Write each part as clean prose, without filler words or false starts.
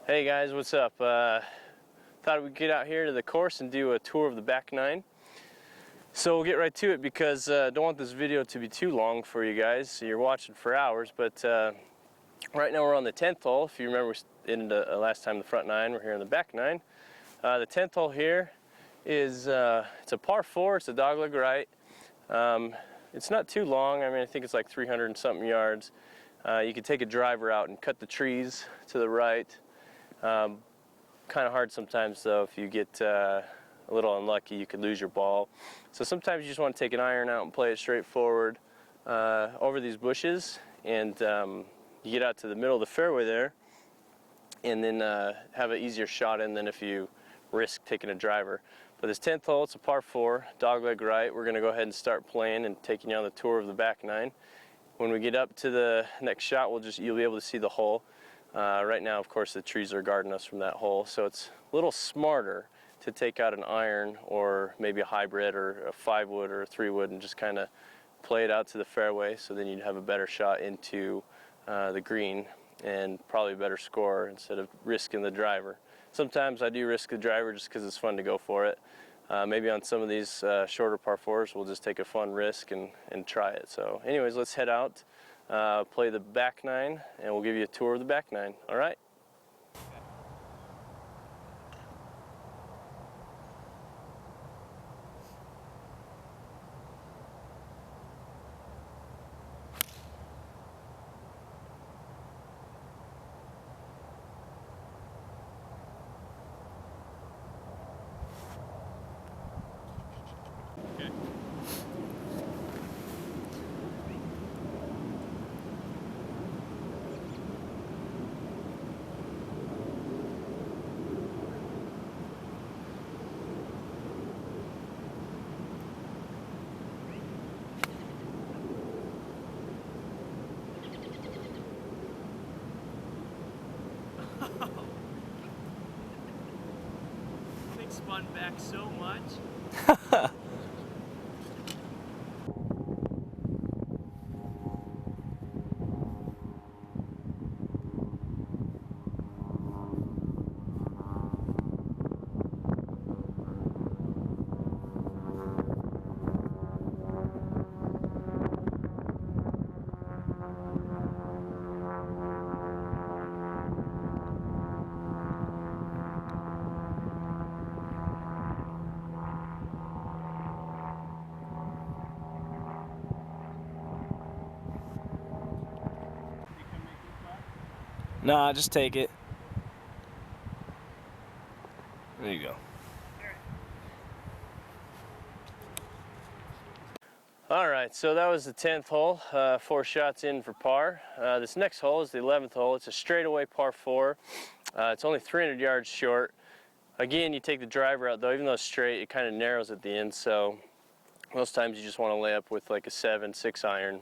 Hey guys, what's up? Thought we'd get out here to the course and do a tour of the back nine. So we'll get right to it because I don't want this video to be too long for you guys. So you're watching for hours, but right now we're on the 10th hole. If you remember, we ended last time the front nine. We're here on the back nine. The 10th hole here is it's a par 4. It's a dogleg right. It's not too long. I mean, I think it's like 300 and something yards. You could take a driver out and cut the trees to the right. Kind of hard sometimes though. If you get a little unlucky, you could lose your ball. So sometimes you just want to take an iron out and play it straight forward over these bushes, and you get out to the middle of the fairway there, and then have an easier shot in than if you risk taking a driver. But this 10th hole, it's a par 4, dogleg right. We're going to go ahead and start playing and taking you on the tour of the back nine. When we get up to the next shot, you'll be able to see the hole. Right now, of course, the trees are guarding us from that hole, so it's a little smarter to take out an iron or maybe a hybrid or a 5-wood or a 3-wood and just kind of play it out to the fairway, so then you'd have a better shot into the green and probably a better score instead of risking the driver. Sometimes I do risk the driver just because it's fun to go for it. Maybe on some of these shorter par 4s, we'll just take a fun risk and try it. So anyways, let's head out. Play the back nine, and we'll give you a tour of the back nine. All right? Okay. Thing spun back so much. Nah, just take it. There you go. All right, so that was the 10th hole, 4 shots in for par. This next hole is the 11th hole. It's a straightaway par 4. It's only 300 yards short. Again, you take the driver out though, even though it's straight, it kind of narrows at the end, so most times you just want to lay up with like a 7-6 iron.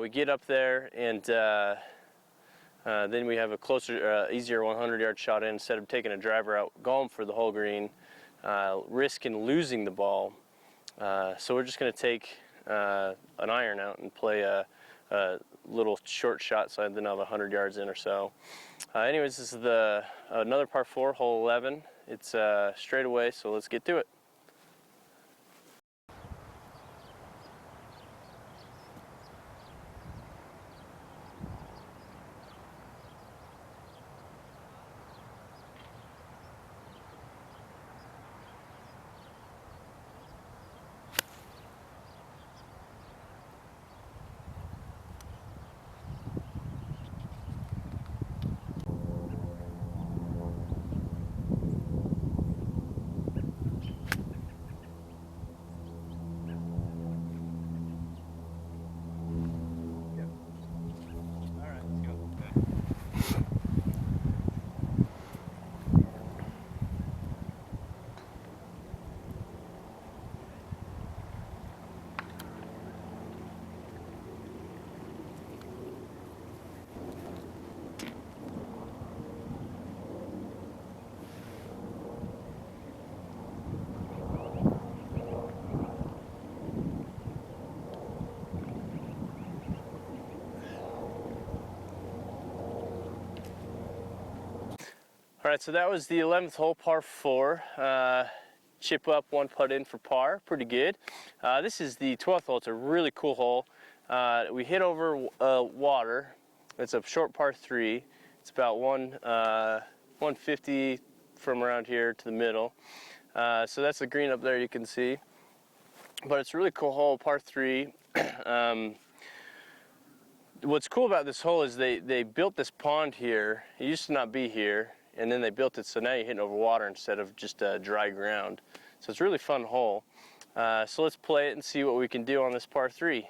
We get up there, and then we have a closer, easier 100-yard shot in instead of taking a driver out, going for the whole green, risking losing the ball. So we're just going to take an iron out and play a little short shot, so then I'll have 100 yards in or so. Anyways, this is another par 4, hole 11. It's straight away, so let's get to it. All right, so that was the 11th hole, par 4. Chip up, 1 putt in for par, pretty good. This is the 12th hole. It's a really cool hole. We hit over water. It's a short par 3. It's about 150 from around here to the middle. So that's the green up there you can see. But it's a really cool hole, par 3. What's cool about this hole is they built this pond here. It used to not be here, and then they built it so now you're hitting over water instead of just dry ground. So it's a really fun hole. So let's play it and see what we can do on this par 3.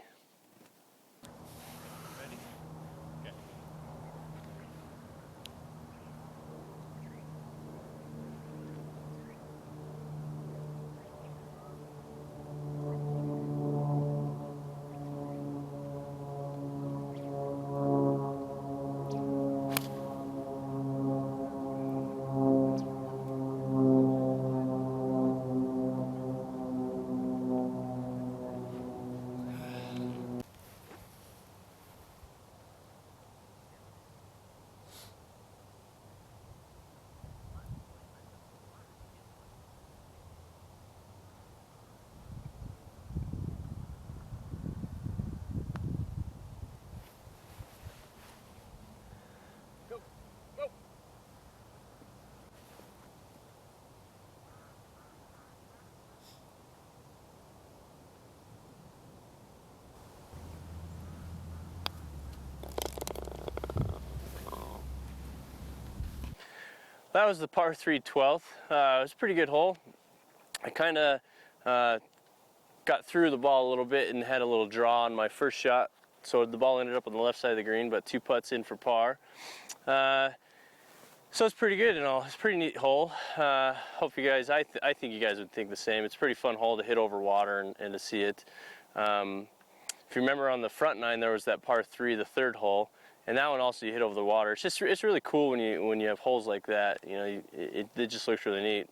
That was the par 3 12th. It was a pretty good hole. I kind of got through the ball a little bit and had a little draw on my first shot. So the ball ended up on the left side of the green, but 2 putts in for par. So it's pretty good and all. It's a pretty neat hole. Hope you guys, I think you guys would think the same. It's a pretty fun hole to hit over water and to see it. If you remember on the front 9, there was that par 3, the 3rd hole. And that one also you hit over the water. It's really cool when you have holes like that. You know, it just looks really neat.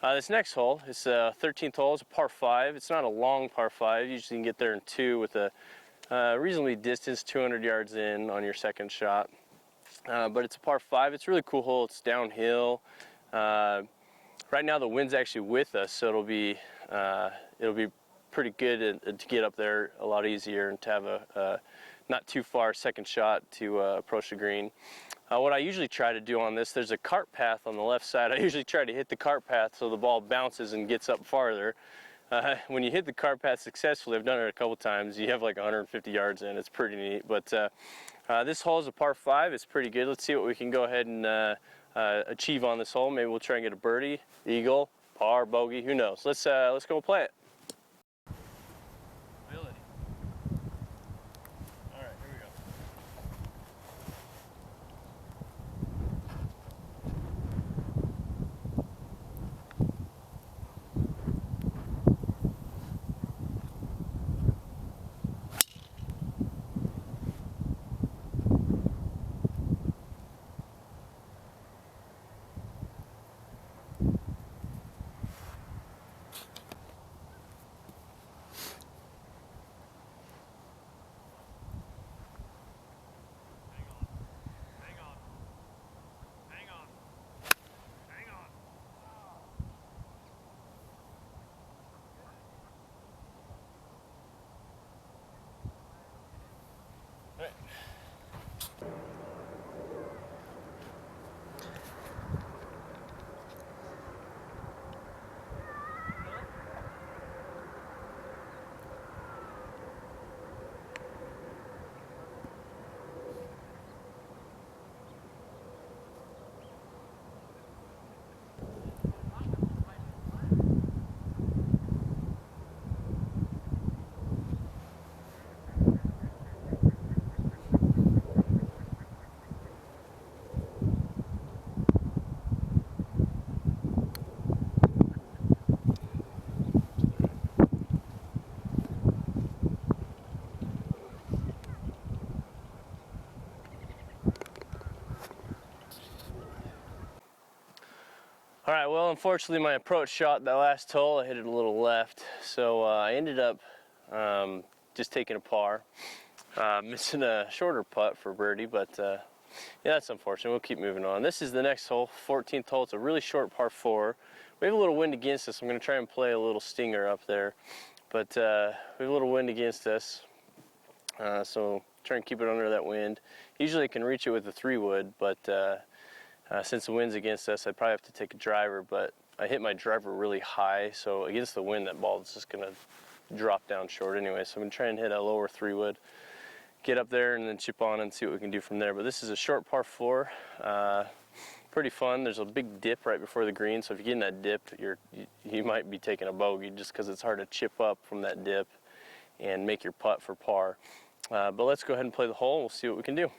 This next hole, it's the 13th hole. It's a par 5. It's not a long par 5. Usually you can get there in 2 with a reasonably distance, 200 yards in on your second shot. But it's a par 5. It's a really cool hole. It's downhill. Right now the wind's actually with us, so it'll be pretty good to get up there a lot easier and to have a not too far second shot to approach the green. What I usually try to do on this, there's a cart path on the left side. I usually try to hit the cart path so the ball bounces and gets up farther. When you hit the cart path successfully, I've done it a couple times, you have like 150 yards in. It's pretty neat. But this hole is a par 5. It's pretty good. Let's see what we can go ahead and achieve on this hole. Maybe we'll try and get a birdie, eagle, par, bogey, who knows. Let's go play it. All right, well, unfortunately my approach shot that last hole, I hit it a little left, so I ended up just taking a par, missing a shorter putt for birdie, but Yeah, that's unfortunate. We'll keep moving on. This is the next hole, 14th hole. It's a really short par 4. We have a little wind against us. I'm going to try and play a little stinger up there. But we have a little wind against us. So try and keep it under that wind. Usually I can reach it with a 3-wood, but since the wind's against us, I'd probably have to take a driver. But I hit my driver really high, so against the wind, that ball is just going to drop down short anyway. So I'm going to try and hit a lower 3-wood. Get up there and then chip on and see what we can do from there. But this is a short par 4, pretty fun. There's a big dip right before the green, so if you get in that dip, you might be taking a bogey just because it's hard to chip up from that dip and make your putt for par. But let's go ahead and play the hole. We'll see what we can do.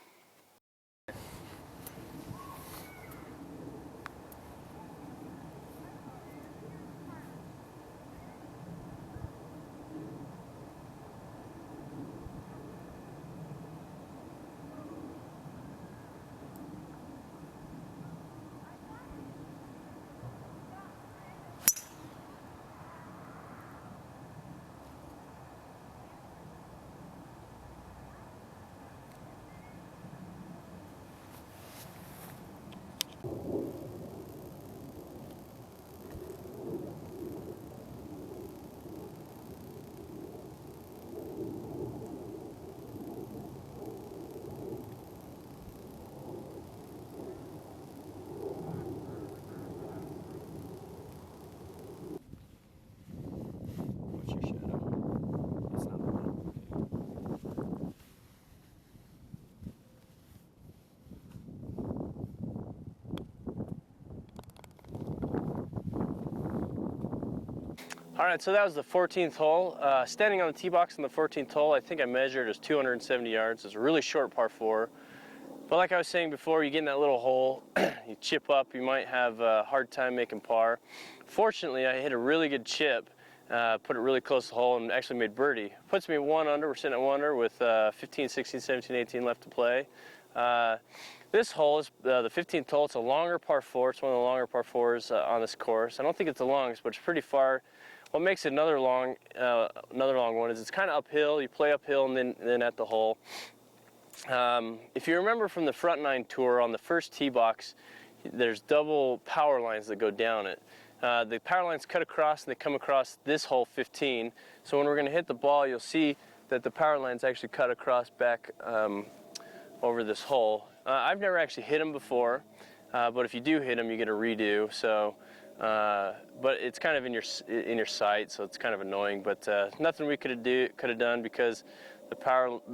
All right, so that was the 14th hole. Standing on the tee box on the 14th hole, I think I measured as 270 yards. It's a really short par 4. But like I was saying before, you get in that little hole, you chip up, you might have a hard time making par. Fortunately, I hit a really good chip, put it really close to the hole, and actually made birdie. Puts me 1 under. We're sitting at 1 under with 15, 16, 17, 18 left to play. This hole is the 15th hole. It's a longer par 4. It's one of the longer par 4s on this course. I don't think it's the longest, but it's pretty far. What makes it another long one is it's kind of uphill. You play uphill and then at the hole. If you remember from the front 9 tour on the first tee box, there's double power lines that go down it. The power lines cut across and they come across this hole 15. So when we're going to hit the ball, you'll see that the power lines actually cut across back over this hole. I've never actually hit them before, but if you do hit them, you get a redo. So. But it's kind of in your sight, so it's kind of annoying. But nothing we could have done because the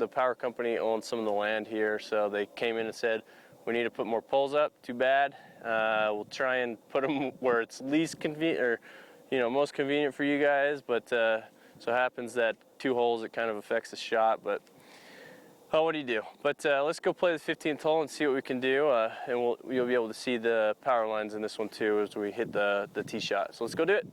power company owns some of the land here, so they came in and said we need to put more poles up. Too bad. We'll try and put them where it's least convenient, or most convenient for you guys. But so happens that 2 holes it kind of affects the shot, but. Oh, what do you do? But let's go play the 15th hole and see what we can do, and you'll be able to see the power lines in this one too as we hit the tee shot. So let's go do it.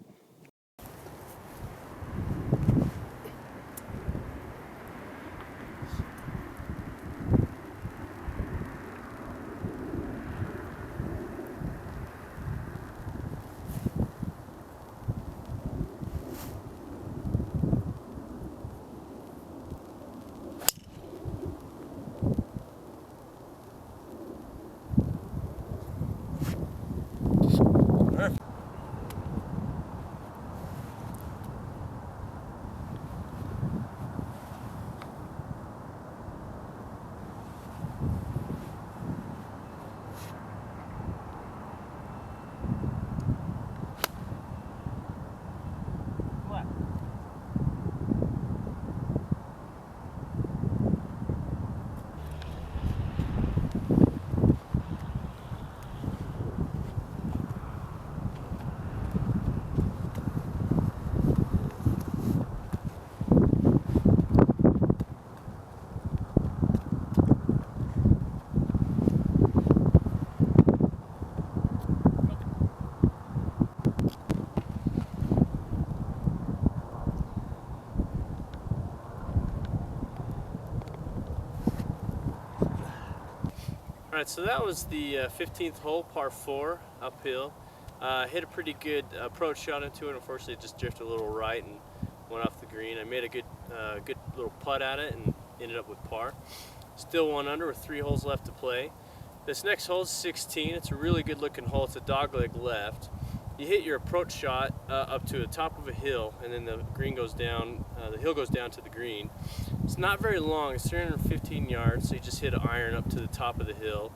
Alright, so that was the 15th hole, par 4, uphill. Hit a pretty good approach shot into it. Unfortunately, it just drifted a little right and went off the green. I made a good little putt at it and ended up with par. Still 1 under with 3 holes left to play. This next hole is 16. It's a really good looking hole. It's a dogleg left. You hit your approach shot up to the top of a hill, and then the green goes down, the hill goes down to the green. It's not very long, it's 315 yards, so you just hit an iron up to the top of the hill.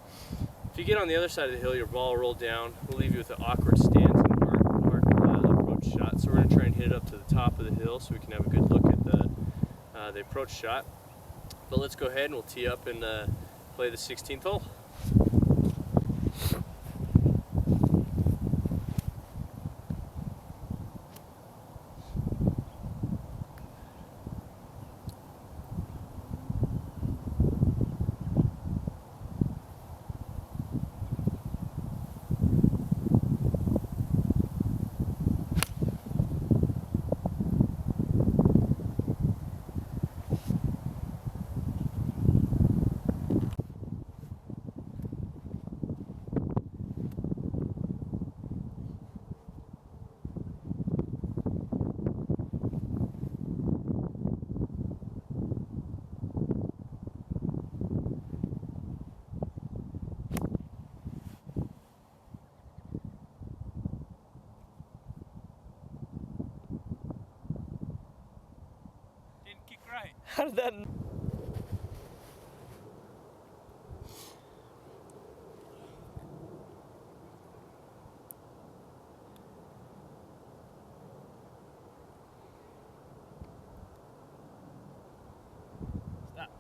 If you get on the other side of the hill, your ball will roll down. We'll leave you with an awkward stance and mark approach shot. So we're going to try and hit it up to the top of the hill so we can have a good look at the approach shot. But let's go ahead and we'll tee up and play the 16th hole. Right. How did that? Stop.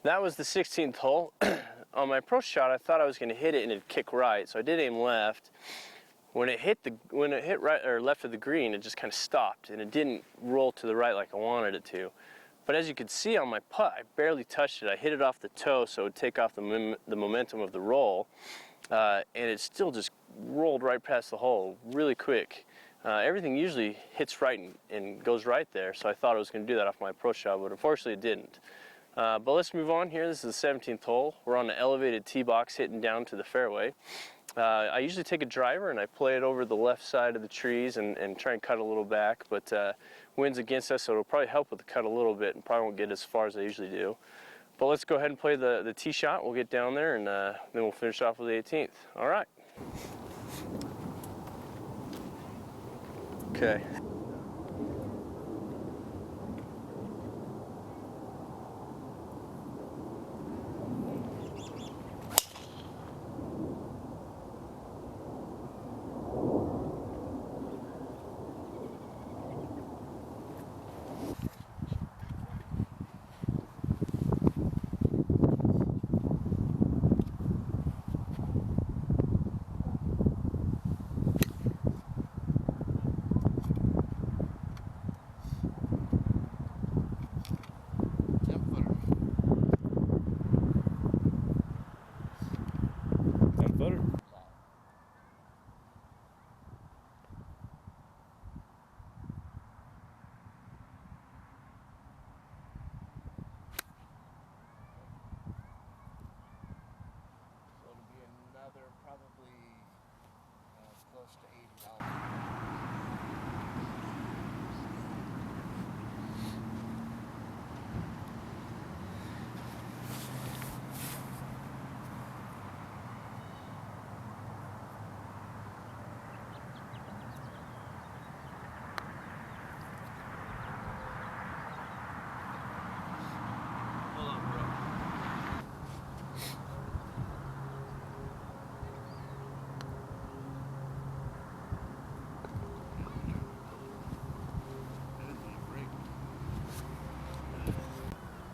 That was the 16th hole. On my approach shot, I thought I was going to hit it and it'd kick right, so I did aim left. When it hit right or left of the green, it just kind of stopped and it didn't roll to the right like I wanted it to. But as you can see on my putt, I barely touched it. I hit it off the toe, so it would take off the momentum of the roll, and it still just rolled right past the hole really quick. Everything usually hits right and goes right there, so I thought I was going to do that off my approach shot, but unfortunately it didn't. But let's move on here. This is the 17th hole. We're on the elevated tee box hitting down to the fairway. I usually take a driver and I play it over the left side of the trees and try and cut a little back, but wind's against us, so it'll probably help with the cut a little bit and probably won't get as far as I usually do. But let's go ahead and play the tee shot. We'll get down there and then we'll finish off with the 18th. All right. Okay. Close to $80.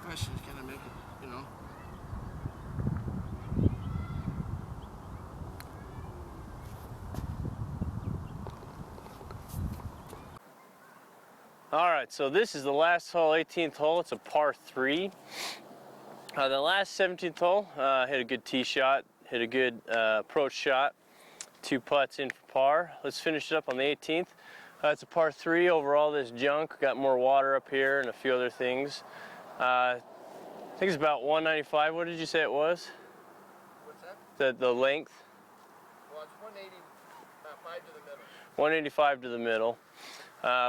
Questions, can I make it, you know? All right, so this is the last hole, 18th hole. It's a par 3. The last 17th hole, hit a good tee shot, hit a good approach shot, 2 putts in for par. Let's finish it up on the 18th. It's a par 3 over all this junk. Got more water up here and a few other things. I think it's about 195. What did you say it was? What's that? The length? Well, it's 185 to the middle. 185 to the middle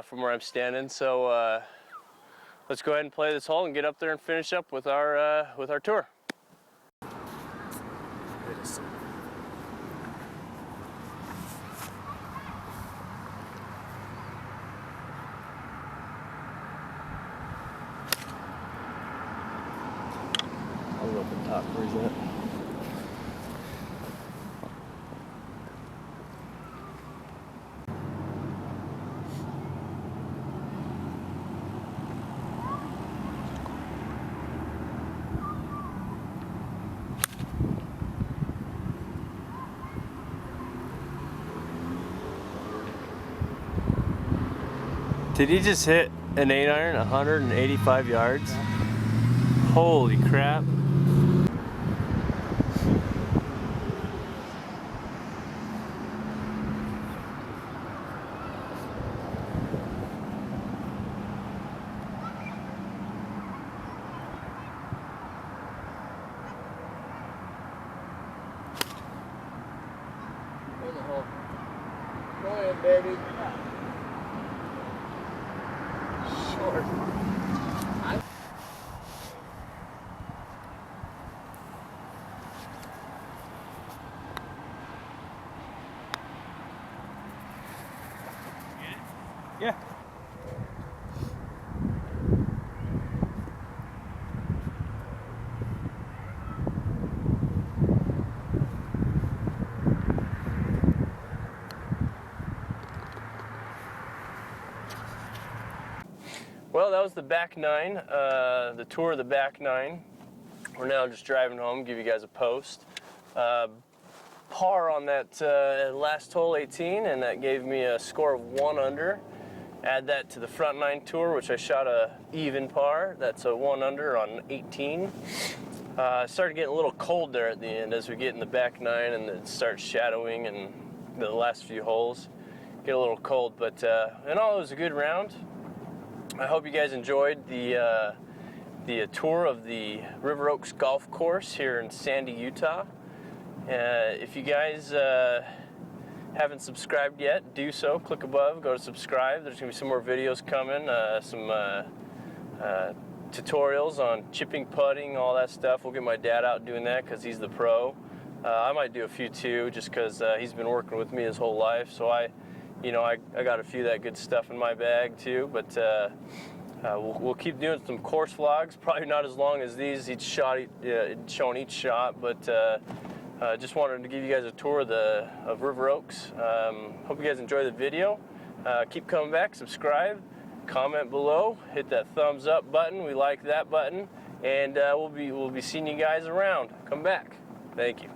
from where I'm standing. So let's go ahead and play this hole and get up there and finish up with our tour. Wait a second. I'll go up the top. Where's that? Did he just hit an 8-iron 185 yards? Holy crap. In the hole. Go ahead, baby. Short. Yeah. Well, that was the back nine, the tour of the back nine. We're now just driving home, give you guys a post. Par on that last hole, 18, and that gave me a score of 1 under. Add that to the front nine tour, which I shot a even par. That's a 1 under on 18. Started getting a little cold there at the end as we get in the back nine and it starts shadowing and the last few holes get a little cold. But in all, it was a good round. I hope you guys enjoyed the tour of the River Oaks Golf Course here in Sandy, Utah. If you guys haven't subscribed yet, do so. Click above, go to subscribe. There's going to be some more videos coming, some tutorials on chipping, putting, all that stuff. We'll get my dad out doing that because he's the pro. I might do a few too, just because he's been working with me his whole life. So I got a few of that good stuff in my bag too. But we'll keep doing some course vlogs. Probably not as long as these, each shot, showing each shot, but just wanted to give you guys a tour of River Oaks. Hope you guys enjoy the video. Keep coming back, subscribe, comment below, hit that thumbs up button. We like that button, and we'll be seeing you guys around. Come back. Thank you.